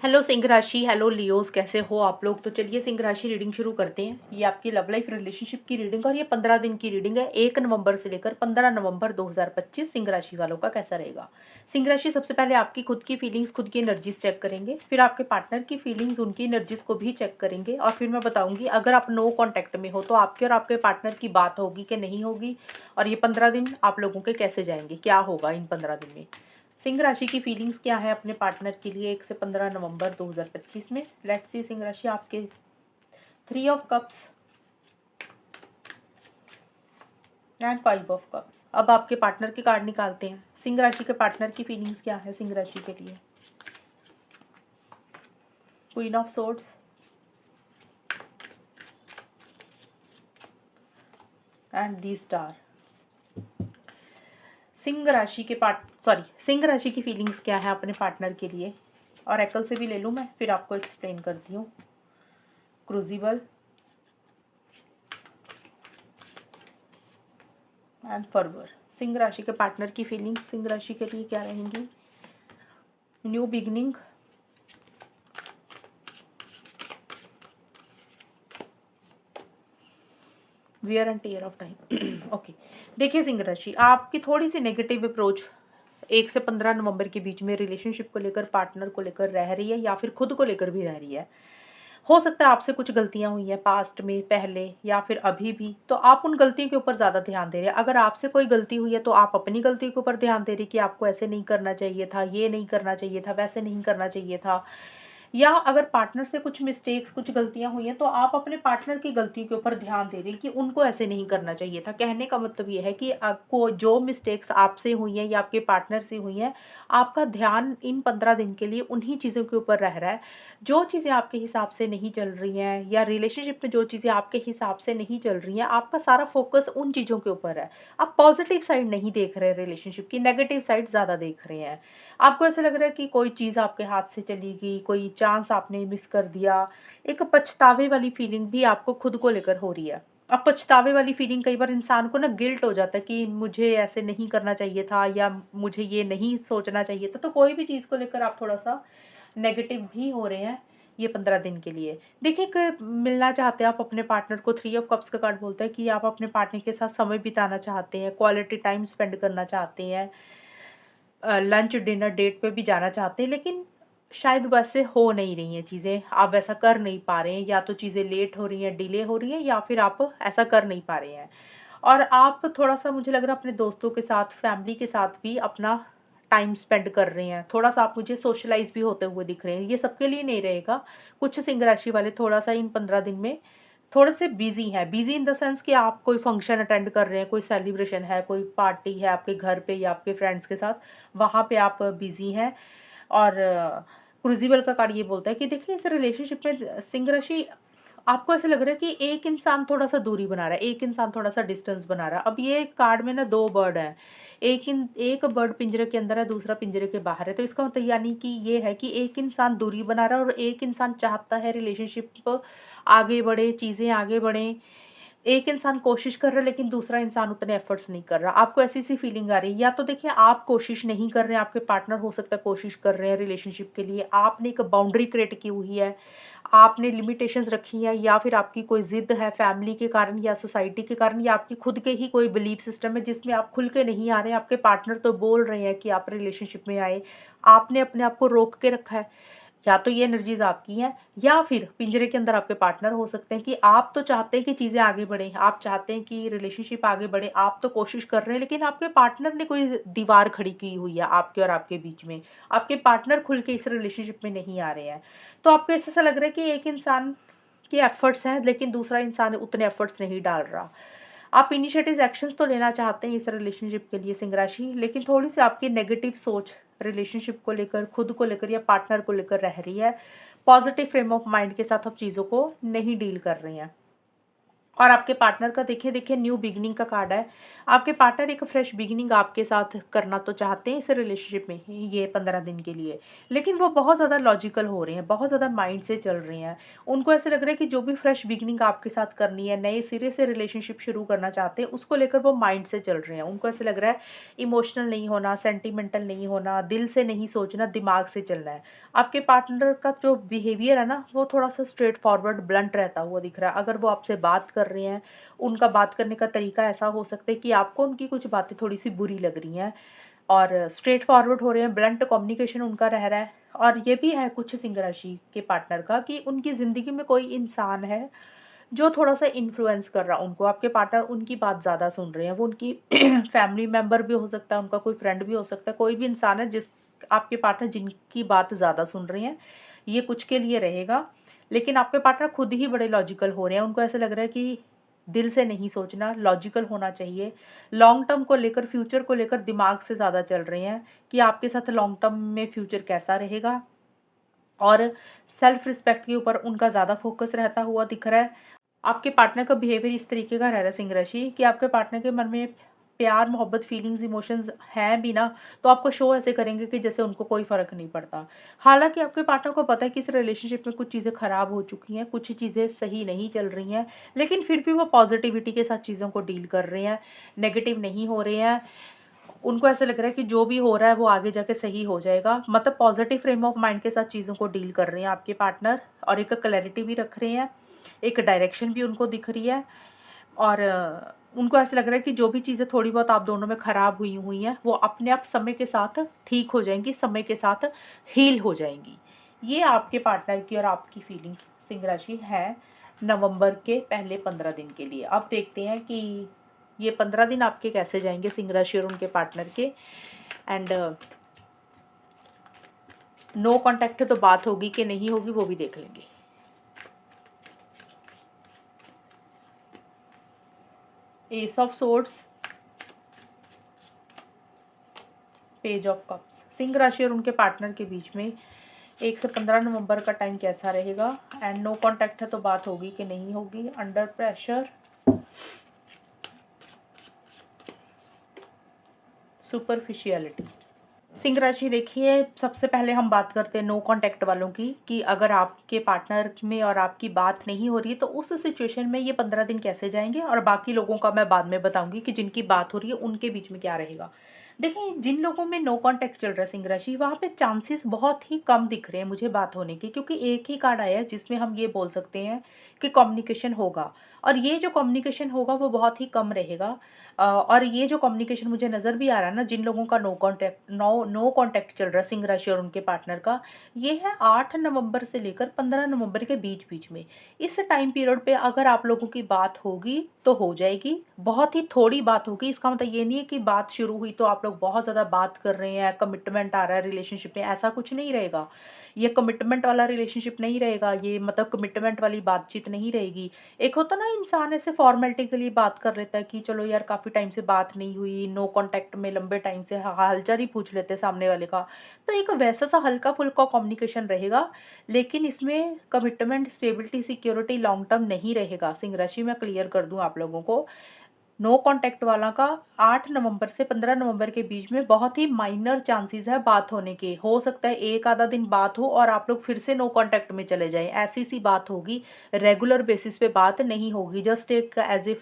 Hello Singh राशि, hello Leos, कैसे हो आप लोग। तो चलिए सिंह राशि रीडिंग शुरू करते हैं। ये आपकी लव लाइफ रिलेशनशिप की रीडिंग और ये 15 दिन की रीडिंग है। 1 नवंबर से लेकर 15 नवंबर 2025 सिंह राशि वालों का कैसा रहेगा। सिंह राशि सबसे पहले आपकी खुद की फीलिंग्स, खुद की एनर्जीज चेक करेंगे, फिर आपके पार्टनर की फीलिंग्स, उनकी एनर्जीज को भी चेक करेंगे और फिर मैं बताऊंगी अगर आप नो कॉन्टैक्ट में हो तो आपके और आपके पार्टनर की बात होगी कि नहीं होगी, और ये 15 दिन आप लोगों के कैसे जाएंगे, क्या होगा इन 15 दिन में। सिंह राशि की फीलिंग्स क्या है अपने पार्टनर के लिए 1 से 15 नवंबर 2025 में। लेट्स सी सिंह राशि आपके 3 of cups and 5 of cups. अब आपके पार्टनर के कार्ड निकालते हैं। सिंह राशि के पार्टनर की फीलिंग्स क्या है सिंह राशि के लिए। Queen of swords and the star. Singh राशि की फीलिंग्स क्या है अपने पार्टनर के लिए, और एकल से भी ले लूँ मैं, फिर आपको एक्सप्लेन करती हूँ। क्रूजिबल एंड फर्वर। सिंह राशि के पार्टनर की फीलिंग्स सिंह राशि के लिए क्या रहेंगी। New beginning, wear and tear of time. Okay, देखिए सिंह राशि आपकी थोड़ी सी नेगेटिव अप्रोच 1 से 15 नवंबर के बीच में रिलेशनशिप को लेकर, पार्टनर को लेकर रह रही है, या फिर खुद को लेकर भी रह रही है। हो सकता है आपसे कुछ गलतियां हुई हैं पास्ट में, पहले या फिर अभी भी, तो आप उन गलतियों के ऊपर ज़्यादा ध्यान दे रहे हैं। अगर आपसे कोई गलती हुई है तो आप अपनी गलती के ऊपर ध्यान दे रहे हैं कि आपको ऐसे नहीं करना चाहिए था, ये नहीं करना चाहिए था, वैसे नहीं करना चाहिए था। या अगर पार्टनर से कुछ मिस्टेक्स, कुछ गलतियां हुई हैं तो आप अपने पार्टनर की गलतियों के ऊपर ध्यान दे रहे हैं कि उनको ऐसे नहीं करना चाहिए था। कहने का मतलब ये है कि आपको जो मिस्टेक्स आपसे हुई हैं या आपके पार्टनर से हुई हैं, आपका ध्यान इन 15 दिन के लिए उन्हीं चीज़ों के ऊपर रह रहा है। जो चीज़ें आपके हिसाब से नहीं चल रही हैं या रिलेशनशिप में जो चीज़ें आपके हिसाब से नहीं चल रही हैं, आपका सारा फोकस उन चीज़ों के ऊपर है। आप पॉजिटिव साइड नहीं देख रहे, रिलेशनशिप की नेगेटिव साइड ज़्यादा देख रहे हैं। आपको ऐसा लग रहा है कि कोई चीज़ आपके हाथ से चली गई, कोई चांस आपने मिस कर दिया। एक पछतावे वाली फीलिंग भी आपको खुद को लेकर हो रही है। अब पछतावे वाली फीलिंग कई बार इंसान को ना गिल्ट हो जाता है कि मुझे ऐसे नहीं करना चाहिए था या मुझे ये नहीं सोचना चाहिए था। तो कोई भी चीज़ को लेकर आप थोड़ा-सा नेगेटिव भी हो रहे हैं ये 15 दिन के लिए। देखिए, एक मिलना चाहते हैं आप अपने पार्टनर को, 3 ऑफ कप्स का कार्ड बोलता है कि आप अपने पार्टनर के साथ समय बिताना चाहते हैं, क्वालिटी टाइम स्पेंड करना चाहते हैं, लंच डिनर डेट पे भी जाना चाहते हैं, लेकिन शायद वैसे हो नहीं रही हैं चीज़ें, आप वैसा कर नहीं पा रहे हैं, या तो चीज़ें लेट हो रही हैं, डिले हो रही हैं, या फिर आप ऐसा कर नहीं पा रहे हैं। और आप थोड़ा-सा मुझे लग रहा है अपने दोस्तों के साथ, फैमिली के साथ भी अपना टाइम स्पेंड कर रहे हैं। थोड़ा-सा आप मुझे सोशलाइज़ भी होते हुए दिख रहे हैं। ये सबके लिए नहीं रहेगा, कुछ सिंह राशि वाले थोड़ा-सा इन 15 दिन में थोड़े से बिज़ी हैं। बिज़ी इन द सेंस कि आप कोई फंक्शन अटेंड कर रहे हैं, कोई सेलिब्रेशन है, कोई पार्टी है आपके घर पे या आपके फ्रेंड्स के साथ, वहाँ पे आप बिज़ी हैं। और क्रूज़िबल का कार्ड ये बोलता है कि देखिए इस रिलेशनशिप में सिंह राशि आपको ऐसा लग रहा है कि एक इंसान थोड़ा-सा दूरी बना रहा है, एक इंसान थोड़ा-सा डिस्टेंस बना रहा है। अब ये कार्ड में ना 2 बर्ड हैं। एक बर्ड पिंजरे के अंदर है, दूसरा पिंजरे के बाहर है। तो इसका मतलब यानी कि ये है कि एक इंसान दूरी बना रहा है और एक इंसान चाहता है रिलेशनशिप आगे बढ़े, चीज़ें आगे बढ़ें। एक इंसान कोशिश कर रहा है लेकिन दूसरा इंसान उतने एफर्ट्स नहीं कर रहा। आपको ऐसी-सी फीलिंग आ रही है, या तो देखिए आप कोशिश नहीं कर रहे हैं, आपके पार्टनर हो सकता है कोशिश कर रहे हैं रिलेशनशिप के लिए। आपने एक बाउंड्री क्रिएट की हुई है, आपने लिमिटेशंस रखी हैं, या फिर आपकी कोई ज़िद है फैमिली के कारण या सोसाइटी के कारण, या आपकी खुद के ही कोई बिलीफ सिस्टम है जिसमें आप खुल के नहीं आ रहे हैं। आपके पार्टनर तो बोल रहे हैं कि आप रिलेशनशिप में आएँ, आपने अपने आप को रोक के रखा है। या तो ये एनर्जीज़ आपकी हैं, या फिर पिंजरे के अंदर आपके पार्टनर हो सकते हैं कि आप तो चाहते हैं कि चीज़ें आगे बढ़ें, आप चाहते हैं कि रिलेशनशिप आगे बढ़े, आप तो कोशिश कर रहे हैं, लेकिन आपके पार्टनर ने कोई दीवार खड़ी की हुई है आपके और आपके बीच में। आपके पार्टनर खुल के इस रिलेशनशिप में नहीं आ रहे हैं। तो आपको ऐसा लग रहा है कि एक इंसान के एफर्ट्स हैं लेकिन दूसरा इंसान उतने एफर्ट्स नहीं डाल रहा। आप इनिशिएटिव एक्शंस तो लेना चाहते हैं इस रिलेशनशिप के लिए सिंह राशि, लेकिन थोड़ी-सी आपकी नेगेटिव सोच रिलेशनशिप को लेकर, खुद को लेकर या पार्टनर को लेकर रह रही है। पॉजिटिव फ्रेम ऑफ माइंड के साथ आप चीज़ों को नहीं डील कर रहे हैं। और आपके पार्टनर का देखिए न्यू बिगिनिंग का कार्ड है। आपके पार्टनर एक फ्रेश बिगिनिंग आपके साथ करना तो चाहते हैं इस रिलेशनशिप में ये 15 दिन के लिए, लेकिन वो बहुत ज़्यादा लॉजिकल हो रहे हैं, बहुत ज़्यादा माइंड से चल रहे हैं। उनको ऐसे लग रहा है कि जो भी फ्रेश बिगिनिंग आपके साथ करनी है, नए सिरे से रिलेशनशिप शुरू करना चाहते हैं, उसको लेकर वो माइंड से चल रहे हैं। उनको ऐसे लग रहा है इमोशनल नहीं होना, सेंटिमेंटल नहीं होना, दिल से नहीं सोचना, दिमाग से चलना है। आपके पार्टनर का जो बिहेवियर है ना, वो थोड़ा-सा स्ट्रेट फॉरवर्ड ब्लंट रहता हुआ दिख रहा है। अगर वो आपसे बात कर रहे हैं, उनका बात करने का तरीका ऐसा हो सकता है कि आपको उनकी कुछ बातें थोड़ी-सी बुरी लग रही हैं और स्ट्रेट फॉरवर्ड हो रहे हैं, ब्लंट कम्युनिकेशन उनका रह रहा है। और ये भी है कुछ सिंह राशि के पार्टनर का कि उनकी ज़िंदगी में कोई इंसान है जो थोड़ा-सा इन्फ्लुएंस कर रहा है उनको। आपके पार्टनर उनकी बात ज़्यादा सुन रहे हैं। वो उनकी फैमिली मेंबर भी हो सकता है, उनका कोई फ्रेंड भी हो सकता है, कोई भी इंसान है जिस आपके पार्टनर जिनकी बात ज़्यादा सुन रहे हैं। ये कुछ के लिए रहेगा, लेकिन आपके पार्टनर खुद ही बड़े लॉजिकल हो रहे हैं। उनको ऐसा लग रहा है कि दिल से नहीं सोचना, लॉजिकल होना चाहिए। लॉन्ग टर्म को लेकर, फ्यूचर को लेकर दिमाग से ज़्यादा चल रहे हैं कि आपके साथ लॉन्ग टर्म में फ्यूचर कैसा रहेगा, और सेल्फ रिस्पेक्ट के ऊपर उनका ज़्यादा फोकस रहता हुआ दिख रहा है। आपके पार्टनर का बिहेवियर इस तरीके का रह रहा है सिंह राशि कि आपके पार्टनर के मन में प्यार, मोहब्बत, फीलिंग्स, इमोशंस हैं भी ना, तो आपको शो ऐसे करेंगे कि जैसे उनको कोई फ़र्क नहीं पड़ता। हालाँकि आपके पार्टनर को पता है कि इस रिलेशनशिप में कुछ चीज़ें ख़राब हो चुकी हैं, कुछ चीज़ें सही नहीं चल रही हैं, लेकिन फिर भी वो पॉज़िटिविटी के साथ चीज़ों को डील कर रहे हैं, नेगेटिव नहीं हो रहे हैं। उनको ऐसा लग रहा है कि जो भी हो रहा है वो आगे जाके सही हो जाएगा। मतलब पॉज़िटिव फ्रेम ऑफ माइंड के साथ चीज़ों को डील कर रहे हैं आपके पार्टनर, और एक क्लैरिटी भी रख रहे हैं, एक डायरेक्शन भी उनको दिख रही है। और उनको ऐसा लग रहा है कि जो भी चीज़ें थोड़ी बहुत आप दोनों में ख़राब हुई हुई हैं, वो अपने आप समय के साथ ठीक हो जाएँगी, समय के साथ हील हो जाएँगी। ये आपके पार्टनर की और आपकी फीलिंग्स सिंह राशि है नवंबर के पहले 15 दिन के लिए। अब देखते हैं कि ये 15 दिन आपके कैसे जाएँगे सिंह राशि और उनके पार्टनर के। एंड नो कॉन्टैक्ट तो बात होगी कि नहीं होगी वो भी देख लेंगे। S of swords, page of cups. Singh राशि और उनके पार्टनर के बीच में 1 से 15 नवंबर का टाइम कैसा रहेगा। एंड नो कॉन्टैक्ट है तो बात होगी कि नहीं होगी। Under pressure, superficiality. सिंह राशि देखिए, सबसे पहले हम बात करते हैं नो कॉन्टैक्ट वालों की, कि अगर आपके पार्टनर में और आपकी बात नहीं हो रही है तो उस सिचुएशन में ये 15 दिन कैसे जाएंगे, और बाकी लोगों का मैं बाद में बताऊंगी कि जिनकी बात हो रही है उनके बीच में क्या रहेगा। देखिए, जिन लोगों में नो कॉन्टैक्ट चल रहा है सिंह राशि, वहाँ पे चांसेस बहुत ही कम दिख रहे हैं मुझे बात होने के, क्योंकि एक ही कार्ड आया है जिसमें हम ये बोल सकते हैं कि कम्युनिकेशन होगा, और ये जो कम्युनिकेशन होगा वो बहुत ही कम रहेगा। और ये जो कम्युनिकेशन मुझे नज़र भी आ रहा है ना, जिन लोगों का नो कॉन्टैक्ट चल रहा है सिंह राशि और उनके पार्टनर का, ये है 8 नवंबर से लेकर 15 नवंबर के बीच-बीच में। इस टाइम पीरियड पे अगर आप लोगों की बात होगी तो हो जाएगी, बहुत ही थोड़ी बात होगी। इसका मतलब ये नहीं है कि बात शुरू हुई तो आप लोग बहुत ज़्यादा बात कर रहे हैं, कमिटमेंट आ रहा है रिलेशनशिप में, ऐसा कुछ नहीं रहेगा। ये कमिटमेंट वाला रिलेशनशिप नहीं रहेगा, ये मतलब कमिटमेंट वाली बातचीत नहीं रहेगी। एक होता ना, इंसान ऐसे फॉर्मेलिटी के लिए बात कर लेता है कि चलो यार काफ़ी टाइम से बात नहीं हुई, नो कॉन्टैक्ट में लंबे टाइम से हाल-चाल ही पूछ लेते हैं सामने वाले का। तो एक वैसा सा हल्का-फुल्का कम्युनिकेशन रहेगा, लेकिन इसमें commitment, stability, security long term नहीं रहेगा। सिंह राशि मैं क्लियर कर दूँ आप लोगों को, नो कॉन्टैक्ट वाला का 8 नवंबर से 15 नवंबर के बीच में बहुत ही माइनर चांसेस है बात होने के। हो सकता है एक आधा दिन बात हो और आप लोग फिर से नो कॉन्टैक्ट में चले जाएँ, ऐसी-सी बात होगी। रेगुलर बेसिस पे बात नहीं होगी, जस्ट एक एज़ ए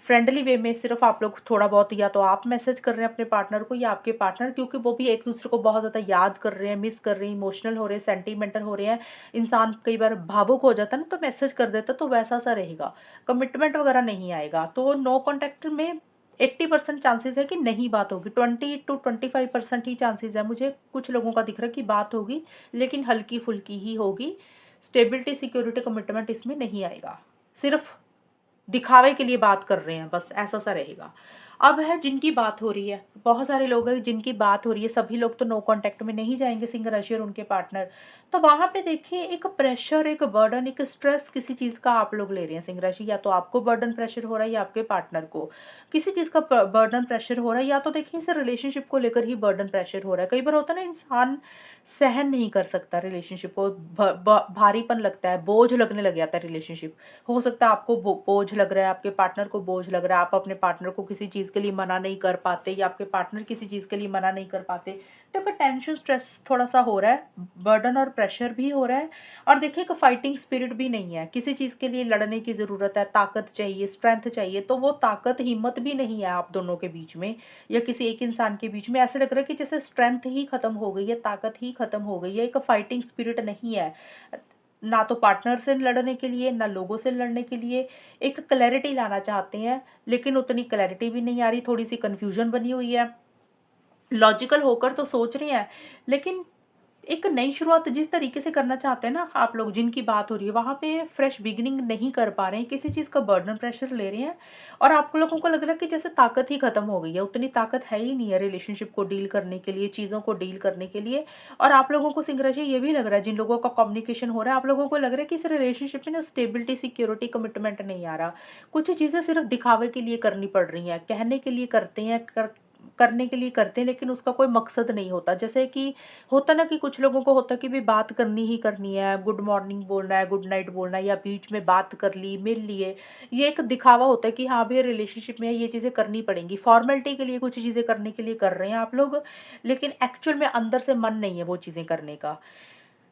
फ्रेंडली वे में सिर्फ आप लोग थोड़ा बहुत, या तो आप मैसेज कर रहे हैं अपने पार्टनर को या आपके पार्टनर, क्योंकि वो भी एक-दूसरे को बहुत ज़्यादा याद कर रहे हैं, मिस कर रहे हैं, इमोशनल हो रहे हैं, सेंटिमेंटल हो रहे हैं। इंसान कई बार भावुक हो जाता है ना, तो मैसेज कर देता है, तो वैसा-सा रहेगा। कमिटमेंट वगैरह नहीं आएगा। तो नो कॉन्टैक्ट में 80% चांसेस है कि नहीं बात होगी, 20 टू 25% ही चांसेस है। मुझे कुछ लोगों का दिख रहा है कि बात होगी, लेकिन हल्की-फुल्की ही होगी। स्टेबिलिटी, सिक्योरिटी, कमिटमेंट इसमें नहीं आएगा। सिर्फ दिखावे के लिए बात कर रहे हैं, बस ऐसा-सा रहेगा। अब है जिनकी बात हो रही है, बहुत सारे लोग हैं जिनकी बात हो रही है, सभी लोग तो नो कॉन्टैक्ट में नहीं जाएँगे सिंह राशि और उनके पार्टनर। तो वहाँ पे देखिए एक प्रेशर, एक बर्डन, एक स्ट्रेस किसी चीज़ का आप लोग ले रहे हैं सिंह राशि, या तो आपको बर्डन प्रेशर हो रहा है या आपके पार्टनर को। किसी चीज़ का प बर्डन प्रेशर हो रहा है, या तो देखिए इस रिलेशनशिप को लेकर ही बर्डन प्रेशर हो रहा है। कई बार होता है ना, इंसान सहन नहीं कर सकता रिलेशनशिप को, भ ब भारीपन लगता है, बोझ लगने लग जाता है रिलेशनशिप। हो सकता है आपको बोझ लग रहा है, आपके पार्टनर को बोझ लग रहा है, आप अपने पार्टनर को किसी चीज़ के लिए मना नहीं कर पाते, या आपके पार्टनर किसी चीज़ के लिए मना नहीं कर पाते। तो एक टेंशन, स्ट्रेस थोड़ा-सा हो रहा है, बर्डन और प्रेशर भी हो रहा है। और देखिए एक फाइटिंग स्पिरिट भी नहीं है, किसी चीज़ के लिए लड़ने की ज़रूरत है, ताकत चाहिए, स्ट्रेंथ चाहिए, तो वो ताकत, हिम्मत भी नहीं है आप दोनों के बीच में, या किसी एक इंसान के बीच में। ऐसा लग रहा है कि जैसे स्ट्रेंथ ही खत्म हो गई है, ताकत ही खत्म हो गई है, एक फाइटिंग स्पिरिट नहीं है। ना तो पार्टनर से लड़ने के लिए, ना लोगों से लड़ने के लिए। एक क्लैरिटी लाना चाहते हैं, लेकिन उतनी क्लैरिटी भी नहीं आ रही, थोड़ी-सी कन्फ्यूज़न बनी हुई है। लॉजिकल होकर तो सोच रहे हैं, लेकिन एक नई शुरुआत जिस तरीके से करना चाहते हैं ना आप लोग, जिनकी बात हो रही है, वहाँ पे फ्रेश बिगिनिंग नहीं कर पा रहे हैं, किसी चीज़ का बर्डन प्रेशर ले रहे हैं, और आप लोगों को लग रहा है कि जैसे ताकत ही खत्म हो गई है, उतनी ताकत है ही नहीं है रिलेशनशिप को डील करने के लिए, चीज़ों को डील करने के लिए। और आप लोगों को सिंह राशि ये भी लग रहा है, जिन लोगों का कम्युनिकेशन हो रहा है, आप लोगों को लग रहा है कि इस रिलेशनशिप में ना स्टेबिलिटी, सिक्योरिटी, कमिटमेंट नहीं आ रहा। कुछ चीज़ें सिर्फ दिखावे के लिए करनी पड़ रही हैं, कहने के लिए करते हैं, करने के लिए करते हैं, लेकिन उसका कोई मकसद नहीं होता। जैसे कि होता ना कि कुछ लोगों को होता है कि भई बात करनी ही करनी है, गुड मॉर्निंग बोलना है, गुड नाइट बोलना है, या बीच में बात कर ली, मिल लिए। ये एक दिखावा होता है कि हाँ, भई रिलेशनशिप में ये चीज़ें करनी पड़ेंगी। फॉर्मेलिटी के लिए कुछ चीज़ें करने के लिए कर रहे हैं आप लोग, लेकिन एक्चुअल में अंदर से मन नहीं है वो चीज़ें करने का।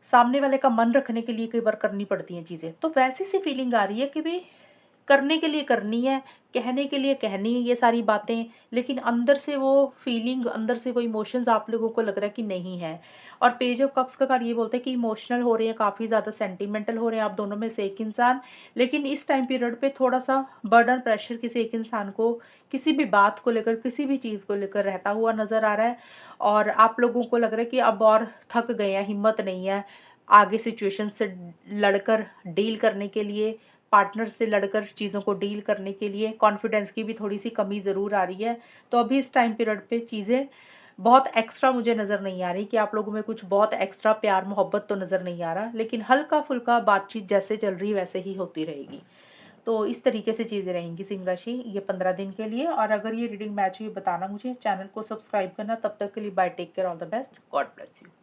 सामने वाले का मन रखने के लिए कई बार करनी पड़ती हैं चीज़ें। तो वैसी सी फीलिंग आ रही है कि भई करने के लिए करनी है, कहने के लिए कहनी है ये सारी बातें, लेकिन अंदर से वो फीलिंग, अंदर से वो इमोशंस आप लोगों को लग रहा है कि नहीं है। और पेज ऑफ कप्स का कार्ड ये बोलता है कि इमोशनल हो रहे हैं, काफ़ी ज़्यादा सेंटिमेंटल हो रहे हैं आप दोनों में से एक इंसान, लेकिन इस टाइम पीरियड पे थोड़ा-सा बर्डन, प्रेशर किसी एक इंसान को, किसी भी बात को लेकर, किसी भी चीज़ को लेकर रहता हुआ नज़र आ रहा है। और आप लोगों को लग रहा है कि अब और थक गए हैं, हिम्मत नहीं है, आगे सिचुएशन से लड़कर डील करने के लिए, पार्टनर से लड़कर चीज़ों को डील करने के लिए। कॉन्फिडेंस की भी थोड़ी-सी कमी ज़रूर आ रही है। तो अभी इस टाइम पीरियड पे चीज़ें बहुत एक्स्ट्रा मुझे नज़र नहीं आ रही कि आप लोगों में कुछ बहुत एक्स्ट्रा प्यार मोहब्बत तो नज़र नहीं आ रहा, लेकिन हल्का-फुल्का बातचीत जैसे चल रही है वैसे ही होती रहेगी। तो इस तरीके से चीज़ें रहेंगी सिंह राशि ये 15 दिन के लिए। और अगर ये रीडिंग मैच हुई बताना मुझे, चैनल को सब्सक्राइब करना। तब तक के लिए bye, take care, all the best, God bless you.